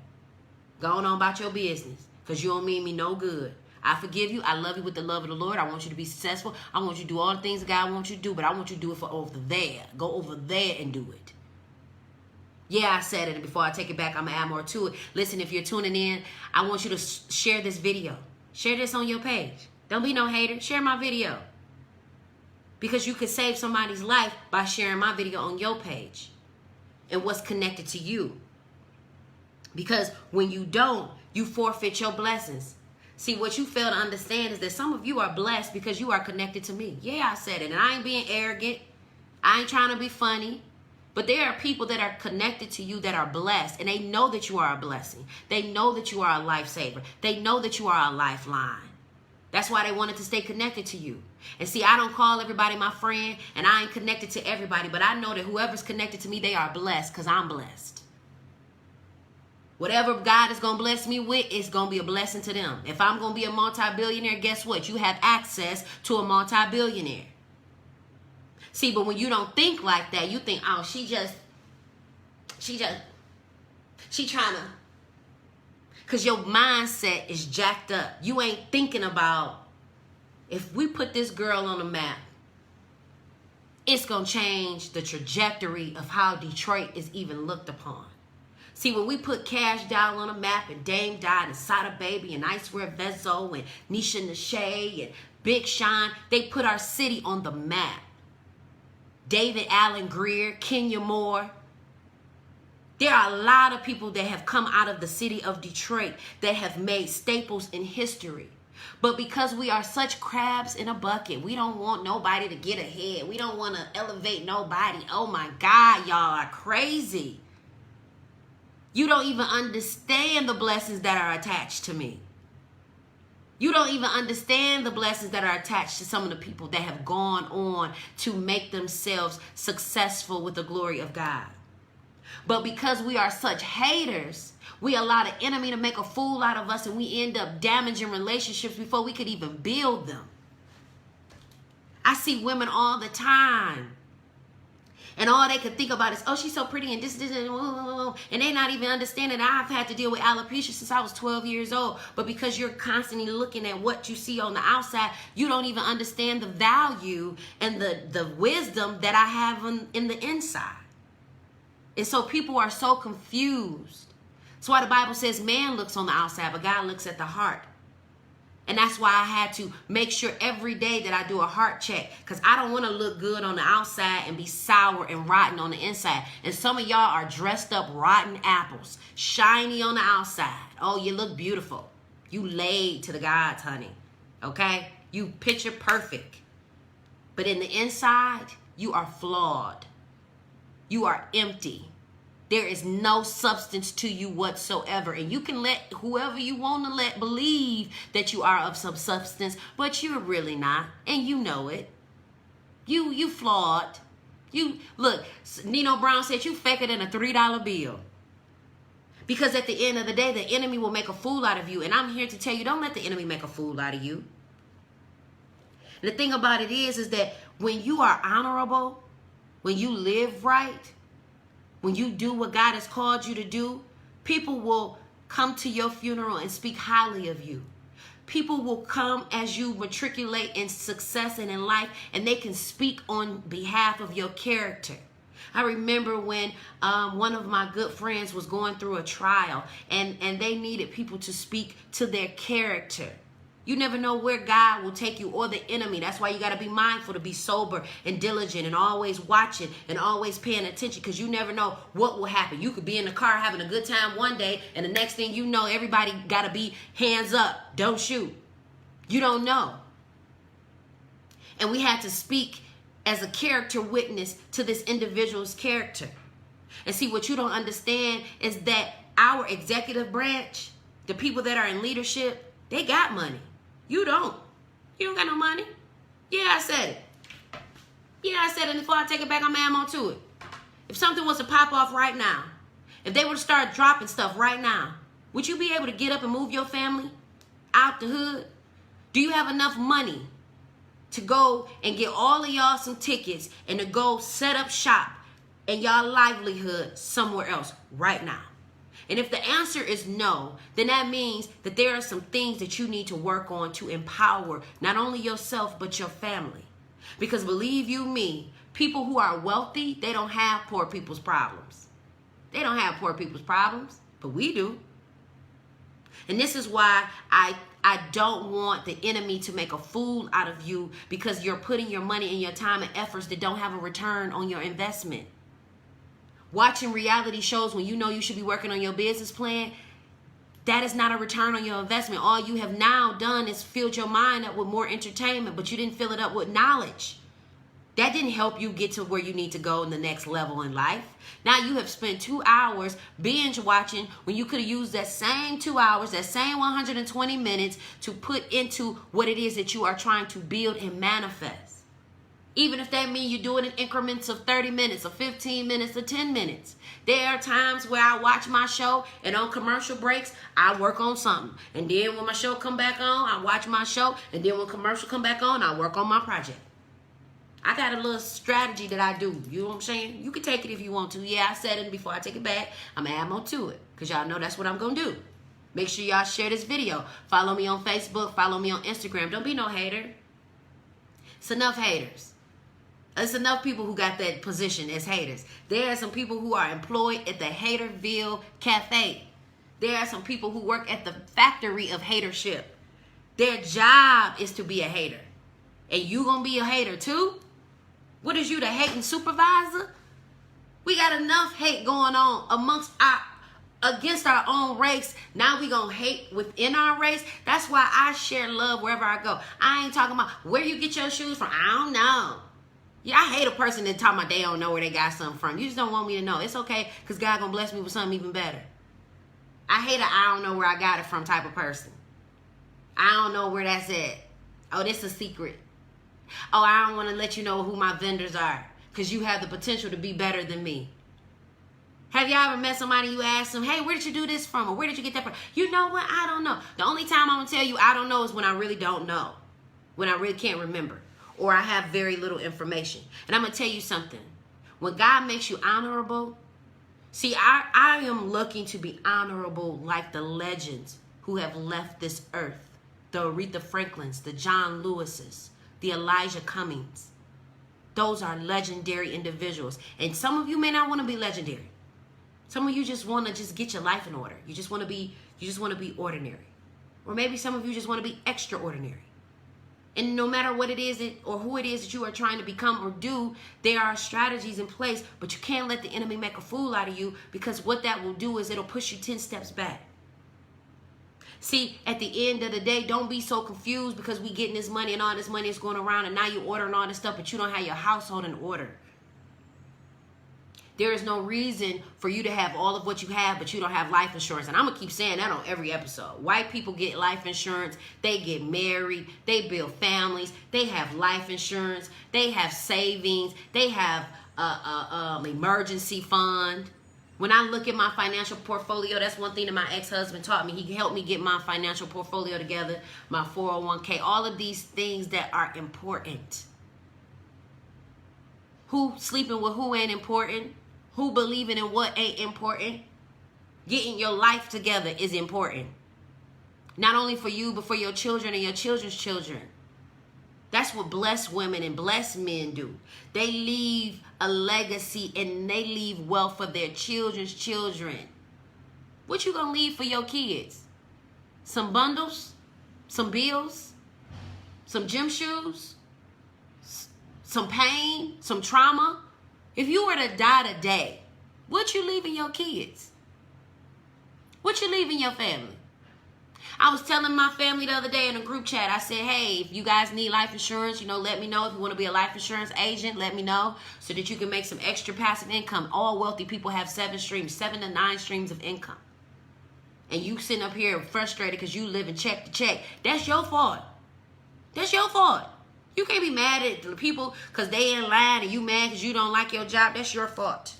Go on about your business, because you don't mean me no good. I forgive you. I love you with the love of the Lord. I want you to be successful. I want you to do all the things God wants you to do, but I want you to do it for over there. Go over there and do it. Yeah, I said it, and before I take it back, I'm going to add more to it. Listen, if you're tuning in, I want you to share this video. Share this on your page. Don't be no hater. Share my video. Because you could save somebody's life by sharing my video on your page and what's connected to you. Because when you don't, you forfeit your blessings. See, what you fail to understand is that some of you are blessed because you are connected to me. Yeah, I said it, and I ain't being arrogant. I ain't trying to be funny. But there are people that are connected to you that are blessed, and they know that you are a blessing. They know that you are a lifesaver. They know that you are a lifeline. That's why they wanted to stay connected to you. And see, I don't call everybody my friend, and I ain't connected to everybody, but I know that whoever's connected to me, they are blessed because I'm blessed. Whatever God is going to bless me with, it's going to be a blessing to them. If I'm going to be a multi-billionaire, guess what? You have access to a multi-billionaire. See, but when you don't think like that, you think, oh, she trying to, because your mindset is jacked up. You ain't thinking about, if we put this girl on the map, it's going to change the trajectory of how Detroit is even looked upon. See, when we put Cash Doll on the map, and Dame Dot, and Sada Baby, and Icewear Vezo, and Nisha Nashay, and Big Sean, they put our city on the map. David Allen Greer, Kenya Moore. There are a lot of people that have come out of the city of Detroit that have made staples in history. But because we are such crabs in a bucket, we don't want nobody to get ahead. We don't want to elevate nobody. Oh my God, y'all are crazy. You don't even understand the blessings that are attached to me. You don't even understand the blessings that are attached to some of the people that have gone on to make themselves successful with the glory of God. But because we are such haters, we allow the enemy to make a fool out of us, and we end up damaging relationships before we could even build them. I see women all the time, and all they can think about is, oh, she's so pretty, and this, and they're not even understanding that I've had to deal with alopecia since I was 12 years old. But because you're constantly looking at what you see on the outside, you don't even understand the value and the wisdom that I have in the inside. And so people are so confused. That's why the Bible says man looks on the outside, but God looks at the heart. And that's why I had to make sure every day that I do a heart check, because I don't want to look good on the outside and be sour and rotten on the inside. And some of y'all are dressed up rotten apples, shiny on the outside. Oh, you look beautiful. You laid to the gods, honey. Okay? You picture perfect. But in the inside, you are flawed. You are empty. There is no substance to you whatsoever. And you can let whoever you want to let believe that you are of some substance, but you're really not. And you know it. You flawed. You look, Nino Brown said you faker than a $3 bill. Because at the end of the day, the enemy will make a fool out of you. And I'm here to tell you, don't let the enemy make a fool out of you. The thing about it is that when you are honorable, when you live right, when you do what God has called you to do, people will come to your funeral and speak highly of you. People will come as you matriculate in success and in life, and they can speak on behalf of your character. I remember when one of my good friends was going through a trial, and they needed people to speak to their character. You never know where God will take you or the enemy. That's why you got to be mindful to be sober and diligent and always watching and always paying attention, because you never know what will happen. You could be in the car having a good time one day, and the next thing you know, everybody got to be hands up. Don't shoot. You don't know. And we had to speak as a character witness to this individual's character. And see, what you don't understand is that our executive branch, the people that are in leadership, they got money. You don't. You don't got no money. Yeah, I said it. Yeah, I said it. And before I take it back, I'm ammo to it. If something was to pop off right now, if they were to start dropping stuff right now, would you be able to get up and move your family out the hood? Do you have enough money to go and get all of y'all some tickets and to go set up shop and y'all livelihood somewhere else right now? And if the answer is no, then that means that there are some things that you need to work on to empower not only yourself, but your family. Because believe you me, people who are wealthy, they don't have poor people's problems. They don't have poor people's problems, but we do. And this is why I don't want the enemy to make a fool out of you, because you're putting your money and your time and efforts that don't have a return on your investment. Watching reality shows when you know you should be working on your business plan, that is not a return on your investment. All you have now done is filled your mind up with more entertainment, but you didn't fill it up with knowledge. That didn't help you get to where you need to go in the next level in life. Now you have spent 2 hours binge watching when you could have used that same 2 hours, that same 120 minutes to put into what it is that you are trying to build and manifest. Even if that means you do it in increments of 30 minutes or 15 minutes or 10 minutes. There are times where I watch my show and on commercial breaks, I work on something. And then when my show come back on, I watch my show. And then when commercial come back on, I work on my project. I got a little strategy that I do. You know what I'm saying? You can take it if you want to. Yeah, I said it before I take it back. I'm going to add more to it, because y'all know that's what I'm going to do. Make sure y'all share this video. Follow me on Facebook. Follow me on Instagram. Don't be no hater. It's enough haters. There's enough people who got that position as haters. There are some people who are employed at the Haterville Cafe. There are some people who work at the factory of hatership. Their job is to be a hater. And you gonna be a hater too? What is you, the hating supervisor? We got enough hate going on against our own race. Now we gonna hate within our race. That's why I share love wherever I go. I ain't talking about where you get your shoes from. I don't know. Yeah, I hate a person that talking about they don't know where they got something from. You just don't want me to know. It's okay, because God gonna bless me with something even better. I hate I don't know where I got it from type of person. I don't know where that's at. Oh, this is a secret. Oh, I don't want to let you know who my vendors are, because you have the potential to be better than me. Have y'all ever met somebody, you ask them, hey, where did you do this from? Or where did you get that from? You know what? I don't know. The only time I'm going to tell you I don't know is when I really don't know. When I really can't remember. Or I have very little information. And I'm going to tell you something. When God makes you honorable, see, I am looking to be honorable like the legends who have left this earth. The Aretha Franklins, the John Lewises, the Elijah Cummings. Those are legendary individuals. And some of you may not want to be legendary. Some of you just want to just get your life in order. You just want to be ordinary. Or maybe some of you just want to be extraordinary. And no matter what it is or who it is that you are trying to become or do, there are strategies in place, but you can't let the enemy make a fool out of you, because what that will do is it'll push you 10 steps back. See, at the end of the day, don't be so confused because we getting this money and all this money is going around and now you're ordering all this stuff, but you don't have your household in order. There is no reason for you to have all of what you have, but you don't have life insurance. And I'm going to keep saying that on every episode. White people get life insurance. They get married. They build families. They have life insurance. They have savings. They have emergency fund. When I look at my financial portfolio, that's one thing that my ex-husband taught me. He helped me get my financial portfolio together, my 401k, all of these things that are important. Who sleeping with who ain't important. Who believing in what ain't important. Getting your life together is important. Not only for you, but for your children and your children's children. That's what blessed women and blessed men do. They leave a legacy and they leave wealth for their children's children. What you gonna leave for your kids? Some bundles? Some bills? Some gym shoes? Some pain? Some trauma? If you were to die today, what you leaving your kids? What you leaving your family? I was telling my family the other day in a group chat, I said, hey, if you guys need life insurance, let me know. If you want to be a life insurance agent, let me know so that you can make some extra passive income. All wealthy people have 7 to 9 streams of income. And you sitting up here frustrated because you living check to check. That's your fault. That's your fault. You can't be mad at the people because they in line and you mad because you don't like your job. That's your fault.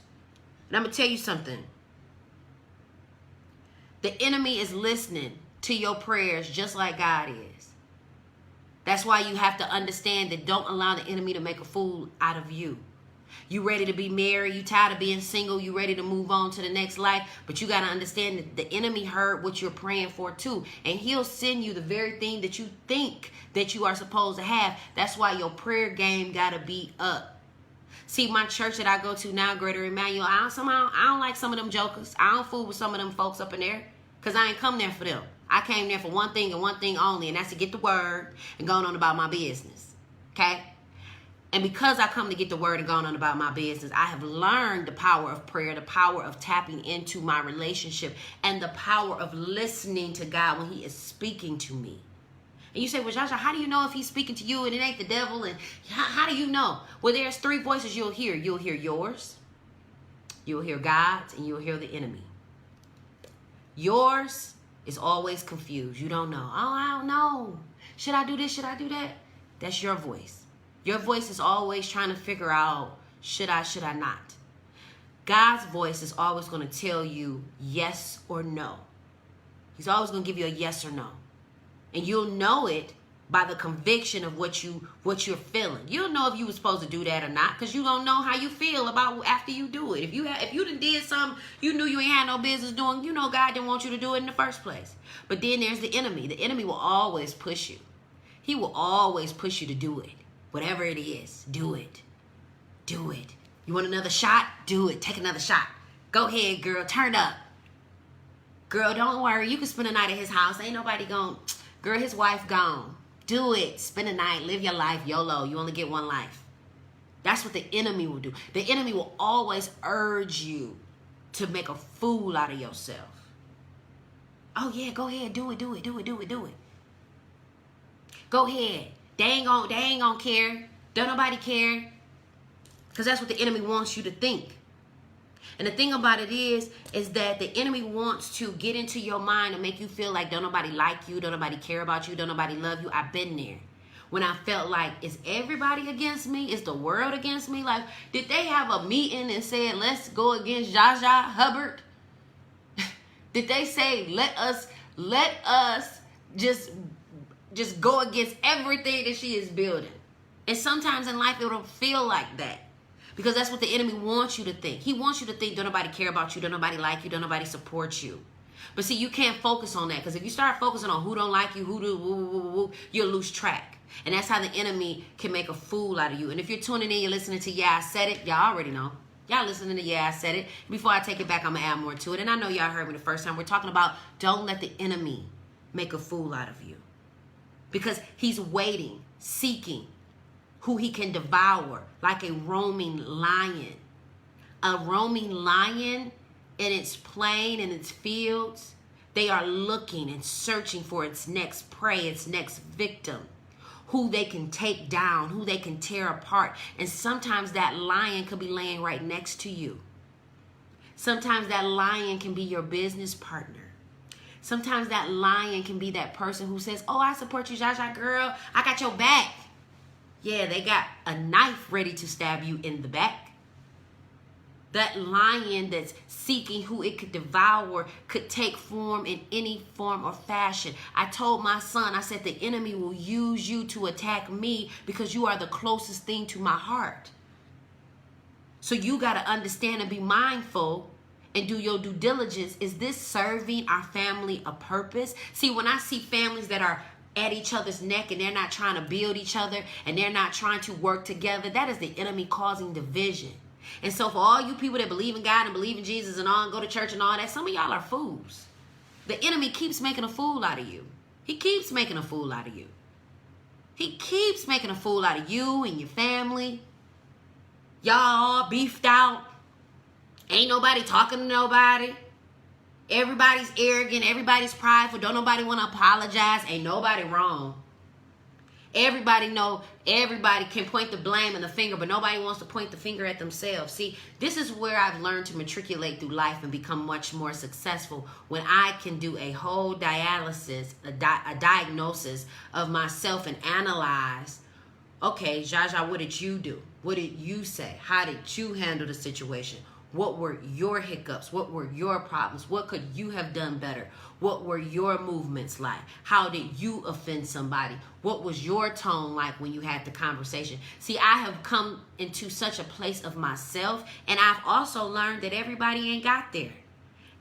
And I'm going to tell you something. The enemy is listening to your prayers just like God is. That's why you have to understand that don't allow the enemy to make a fool out of you. You ready to be married, you tired of being single, you ready to move on to the next life, but you got to understand that the enemy heard what you're praying for too, and he'll send you the very thing that you think that you are supposed to have. That's why your prayer game got to be up. See, my church that I go to now, Greater Emmanuel, I don't like some of them jokers. I don't fool with some of them folks up in there because I ain't come there for them. I came there for one thing and one thing only, and that's to get the word and going on about my business. Okay? And because I come to get the word and going on about my business, I have learned the power of prayer, the power of tapping into my relationship, and the power of listening to God when he is speaking to me. And you say, well, Zsa Zsa, how do you know if he's speaking to you and it ain't the devil? And how do you know? Well, there's 3 voices you'll hear. You'll hear yours, you'll hear God's, and you'll hear the enemy. Yours is always confused. You don't know. Oh, I don't know. Should I do this? Should I do that? That's your voice. Your voice is always trying to figure out, should I not? God's voice is always going to tell you yes or no. He's always going to give you a yes or no. And you'll know it by the conviction of what you're feeling. You'll know if you were supposed to do that or not, because you don't know how you feel about after you do it. If you done did something you knew you ain't had no business doing, God didn't want you to do it in the first place. But then there's the enemy. The enemy will always push you. He will always push you to do it. Whatever it is, do it. Do it. You want another shot? Do it. Take another shot. Go ahead, girl. Turn up. Girl, don't worry. You can spend a night at his house. Ain't nobody gone. Girl, his wife gone. Do it. Spend a night. Live your life. YOLO. You only get one life. That's what the enemy will do. The enemy will always urge you to make a fool out of yourself. Oh, yeah. Go ahead. Do it. Do it. Do it. Do it. Do it. Go ahead. They ain't gonna care. Don't nobody care. Because that's what the enemy wants you to think. And the thing about it is that the enemy wants to get into your mind and make you feel like don't nobody like you, don't nobody care about you, don't nobody love you. I've been there. When I felt like, is everybody against me? Is the world against me? Like, did they have a meeting and said, let's go against Zsa Zsa Hubbard? Did they say, let us just go against everything that she is building? And sometimes in life, it'll feel like that. Because that's what the enemy wants you to think. He wants you to think don't nobody care about you, don't nobody like you, don't nobody support you. But see, you can't focus on that. Because if you start focusing on who don't like you, you'll lose track. And that's how the enemy can make a fool out of you. And if you're tuning in, you're listening to Yeah, I Said It, y'all already know. Y'all listening to Yeah, I Said It. Before I take it back, I'm going to add more to it. And I know y'all heard me the first time. We're talking about don't let the enemy make a fool out of you. Because he's waiting, seeking who he can devour like a roaming lion. A roaming lion in its plain, in its fields, they are looking and searching for its next prey, its next victim, who they can take down, who they can tear apart. And sometimes that lion could be laying right next to you. Sometimes that lion can be your business partner. Sometimes that lion can be that person who says, oh, I support you, Zsa Zsa girl. I got your back. Yeah, they got a knife ready to stab you in the back. That lion that's seeking who it could devour could take form in any form or fashion. I told my son, I said, the enemy will use you to attack me because you are the closest thing to my heart. So you got to understand and be mindful and do your due diligence. Is this serving our family a purpose? See, when I see families that are at each other's neck and they're not trying to build each other and they're not trying to work together, that is the enemy causing division. And so for all you people that believe in God and believe in Jesus and all and go to church and all that, some of y'all are fools. The enemy keeps making a fool out of you. He keeps making a fool out of you. He keeps making a fool out of you and your family. Y'all all beefed out. Ain't nobody talking to nobody. Everybody's arrogant. Everybody's prideful. Don't nobody want to apologize. Ain't nobody wrong. Everybody know, everybody can point the blame and the finger, but nobody wants to point the finger at themselves. See, this is where I've learned to matriculate through life and become much more successful when I can do a whole dialysis, a diagnosis of myself and analyze, okay, Zsa Zsa, what did you do? What did you say? How did you handle the situation? What were your hiccups? What were your problems? What could you have done better? What were your movements like? How did you offend somebody? What was your tone like when you had the conversation? See, I have come into such a place of myself, and I've also learned that everybody ain't got there.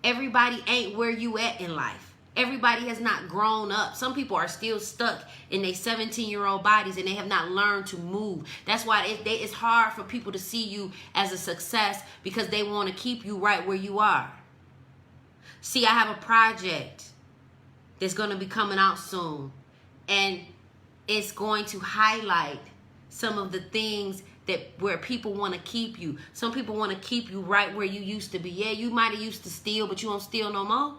Everybody ain't where you at in life. Everybody has not grown up. Some people are still stuck in their 17-year-old bodies and they have not learned to move. That's why it's hard for people to see you as a success because they want to keep you right where you are. See, I have a project that's going to be coming out soon, and it's going to highlight some of the things that where people want to keep you. Some people want to keep you right where you used to be. Yeah, you might have used to steal, but you don't steal no more.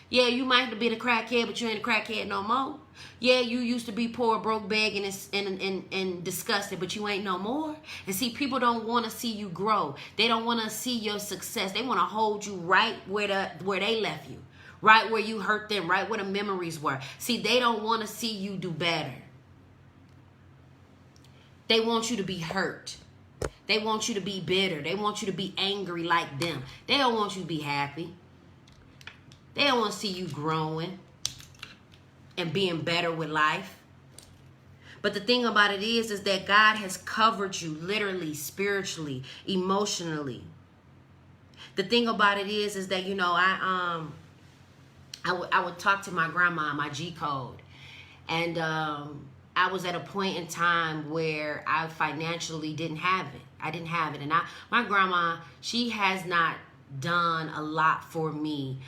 Yeah, you might have been a crackhead, but you ain't a crackhead no more. Yeah, you used to be poor, broke, begging, and disgusted, but you ain't no more. And see, people don't want to see you grow. They don't want to see your success. They want to hold you right where they left you, right where you hurt them, right where the memories were. See, they don't want to see you do better. They want you to be hurt. They want you to be bitter. They want you to be angry like them. They don't want you to be happy. They don't want to see you growing and being better with life. But the thing about it is that God has covered you literally, spiritually, emotionally. The thing about it is that, you know, I would talk to my grandma, my G code. And I was at a point in time where I financially didn't have it. I didn't have it. And my grandma, she has not done a lot for me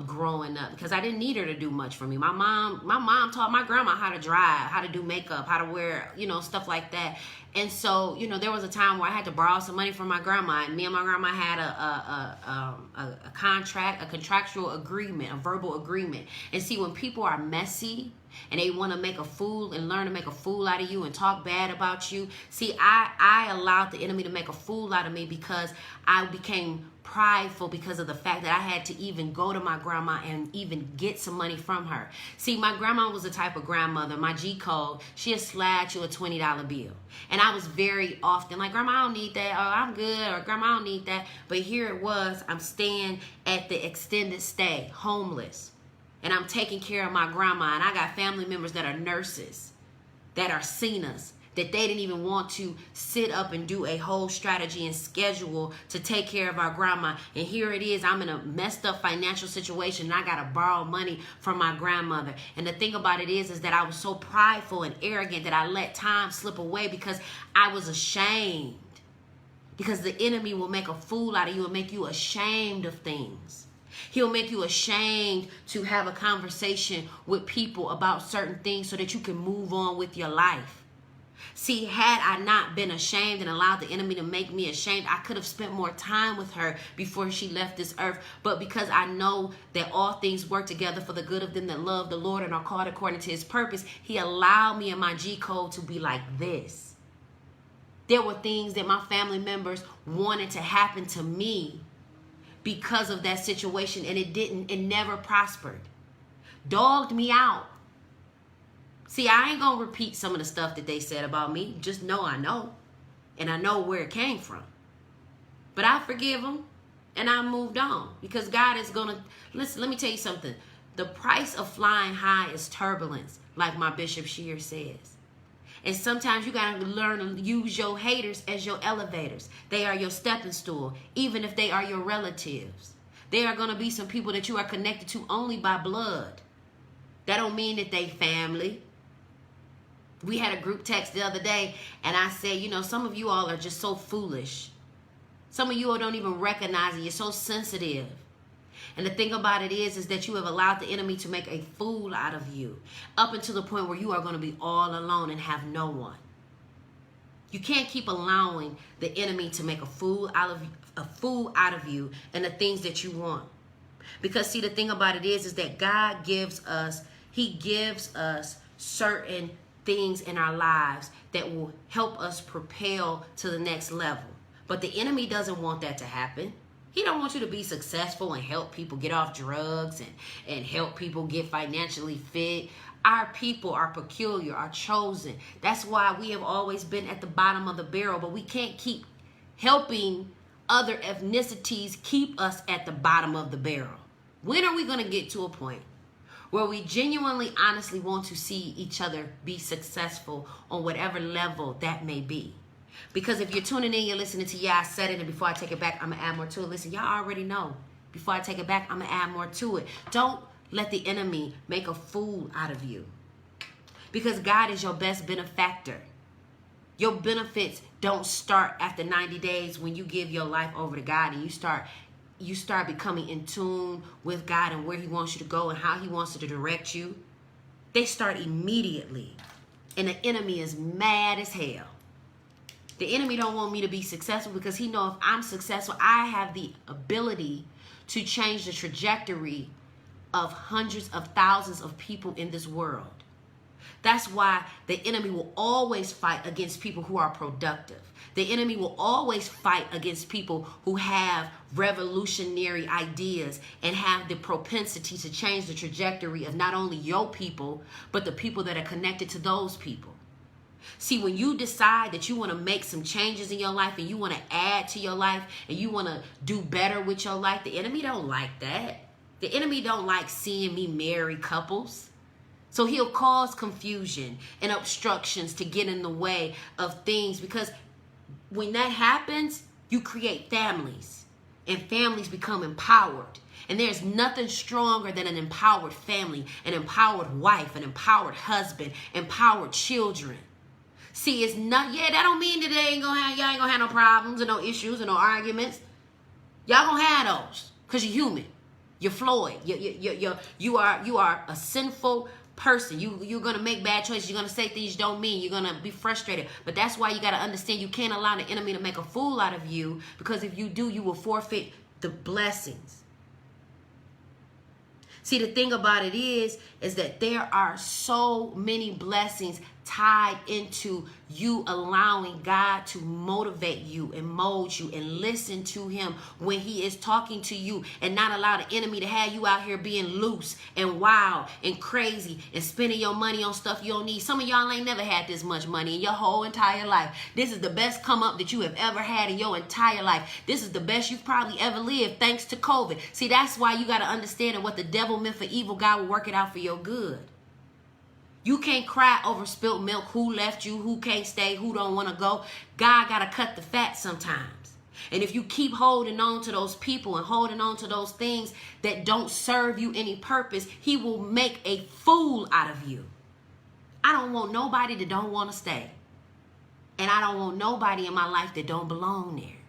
growing up because I didn't need her to do much for me. My mom taught my grandma how to drive, how to do makeup, how to wear, you know, stuff like that. And so, you know, there was a time where I had to borrow some money from my grandma, and me and my grandma had a contract, a contractual agreement, a verbal agreement. And see, when people are messy and they want to make a fool and learn to make a fool out of you and talk bad about you, see, I allowed the enemy to make a fool out of me because I became prideful because of the fact that I had to even go to my grandma and even get some money from her. See, my grandma was the type of grandmother, my G code, she'd slide you a $20 bill. And I was very often like, Grandma, I don't need that, or I'm good, or Grandma, I don't need that. But here it was, I'm staying at the extended stay, homeless. And I'm taking care of my grandma, and I got family members that are nurses, that are seniors, that they didn't even want to sit up and do a whole strategy and schedule to take care of our grandma. And here it is, I'm in a messed up financial situation, and I got to borrow money from my grandmother. And the thing about it is that I was so prideful and arrogant that I let time slip away because I was ashamed. Because the enemy will make a fool out of you and make you ashamed of things. He'll make you ashamed to have a conversation with people about certain things so that you can move on with your life. See, had I not been ashamed and allowed the enemy to make me ashamed, I could have spent more time with her before she left this earth. But because I know that all things work together for the good of them that love the Lord and are called according to his purpose, he allowed me and my G code to be like this. There were things that my family members wanted to happen to me because of that situation, and it never prospered. Dogged me out. See, I ain't gonna repeat some of the stuff that they said about me. Just know I know, and I know where it came from. But I forgive them, and I moved on, because God is gonna, listen, let me tell you something. The price of flying high is turbulence, like my Bishop Shear says. And sometimes you got to learn to use your haters as your elevators. They are your stepping stool, even if they are your relatives. They are going to be some people that you are connected to only by blood. That don't mean that they family. We had a group text the other day, and I said, you know, some of you all are just so foolish. Some of you all don't even recognize it. You're so sensitive. And the thing about it is that you have allowed the enemy to make a fool out of you up until the point where you are going to be all alone and have no one. You can't keep allowing the enemy to make a fool out of you and the things that you want. Because see, the thing about it is that God gives us, he gives us certain things in our lives that will help us propel to the next level. But the enemy doesn't want that to happen. He don't want you to be successful and help people get off drugs and help people get financially fit. Our people are peculiar, are chosen. That's why we have always been at the bottom of the barrel, but we can't keep helping other ethnicities keep us at the bottom of the barrel. When are we going to get to a point where we genuinely, honestly want to see each other be successful on whatever level that may be? Because if you're tuning in, you're listening to Yeah, I Said It, and before I take it back, I'm going to add more to it. Listen, y'all already know. Before I take it back, I'm going to add more to it. Don't let the enemy make a fool out of you. Because God is your best benefactor. Your benefits don't start after 90 days when you give your life over to God and you start becoming in tune with God and where he wants you to go and how he wants to direct you. They start immediately. And the enemy is mad as hell. The enemy don't want me to be successful because he knows if I'm successful, I have the ability to change the trajectory of hundreds of thousands of people in this world. That's why the enemy will always fight against people who are productive. The enemy will always fight against people who have revolutionary ideas and have the propensity to change the trajectory of not only your people, but the people that are connected to those people. See, when you decide that you want to make some changes in your life and you want to add to your life and you want to do better with your life, the enemy don't like that. The enemy don't like seeing me marry couples. So he'll cause confusion and obstructions to get in the way of things, because when that happens, you create families and families become empowered. And there's nothing stronger than an empowered family, an empowered wife, an empowered husband, empowered children. See, it's not, yeah, that don't mean that y'all ain't gonna have no problems and no issues and no arguments. Y'all gonna have those because you're human. You're flawed. You are a sinful person. You're gonna make bad choices. You're gonna say things you don't mean. You're gonna be frustrated. But that's why you gotta understand you can't allow the enemy to make a fool out of you, because if you do, you will forfeit the blessings. See, the thing about it is that there are so many blessings tied into you allowing God to motivate you and mold you and listen to him when he is talking to you, and not allow the enemy to have you out here being loose and wild and crazy and spending your money on stuff you don't need. Some of y'all ain't never had this much money in your whole entire life. This is the best come up that you have ever had in your entire life. This is the best you've probably ever lived thanks to COVID. See, that's why you got to understand that what the devil meant for evil, God will work it out for your good. You can't cry over spilt milk, who left you, who can't stay, who don't want to go. God got to cut the fat sometimes. And if you keep holding on to those people and holding on to those things that don't serve you any purpose, he will make a fool out of you. I don't want nobody that don't want to stay. And I don't want nobody in my life that don't belong there.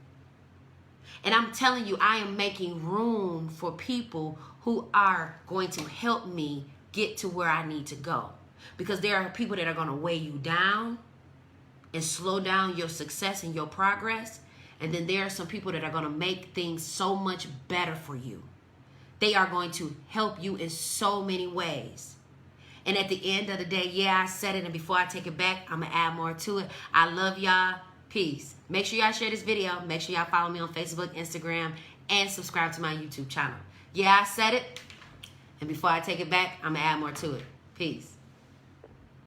And I'm telling you, I am making room for people who are going to help me get to where I need to go. Because there are people that are going to weigh you down and slow down your success and your progress. And then there are some people that are going to make things so much better for you. They are going to help you in so many ways. And at the end of the day, yeah, I said it, and before I take it back, I'm going to add more to it. I love y'all. Peace. Make sure y'all share this video. Make sure y'all follow me on Facebook, Instagram, and subscribe to my YouTube channel. Yeah, I said it, and before I take it back, I'm going to add more to it. Peace.